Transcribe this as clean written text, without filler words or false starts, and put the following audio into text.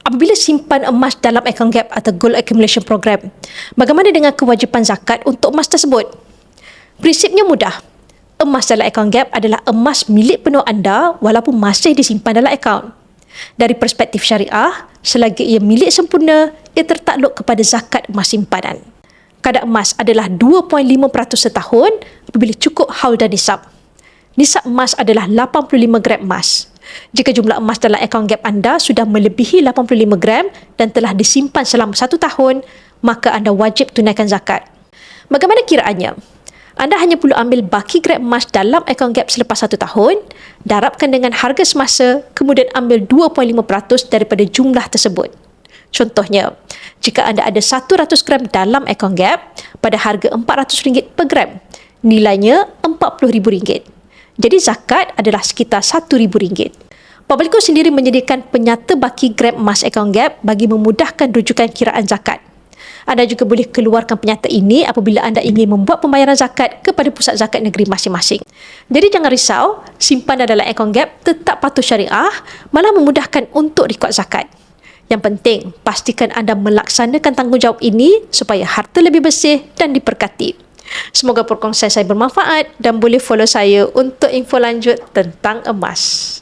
Apabila simpan emas dalam account gap atau gold accumulation program, bagaimana dengan kewajipan zakat untuk emas tersebut? Prinsipnya mudah. Emas dalam account gap adalah emas milik penuh anda walaupun masih disimpan dalam akaun. Dari perspektif syariah, selagi ia milik sempurna, ia tertakluk kepada zakat emas simpanan. Kadar emas adalah 2.5% setahun apabila cukup haul dan nisab. Nisab emas adalah 85 gram emas. Jika jumlah emas dalam akaun gap anda sudah melebihi 85 gram dan telah disimpan selama 1 tahun, maka anda wajib tunaikan zakat. Bagaimana kiraannya? Anda hanya perlu ambil baki gram emas dalam akaun gap selepas 1 tahun, darabkan dengan harga semasa, kemudian ambil 2.5% daripada jumlah tersebut. Contohnya, jika anda ada 100 gram dalam akaun gap pada harga RM400 per gram, nilainya RM40,000. Jadi zakat adalah sekitar RM1,000. Publico sendiri menyediakan penyata baki gram emas akaun gap bagi memudahkan rujukan kiraan zakat. Anda juga boleh keluarkan penyata ini apabila anda ingin membuat pembayaran zakat kepada pusat zakat negeri masing-masing. Jadi jangan risau, simpanan dalam akaun gap tetap patuh syariah, malah memudahkan untuk rekod zakat. Yang penting, pastikan anda melaksanakan tanggungjawab ini supaya harta lebih bersih dan diberkati. Semoga perkongsian saya bermanfaat dan boleh follow saya untuk info lanjut tentang emas.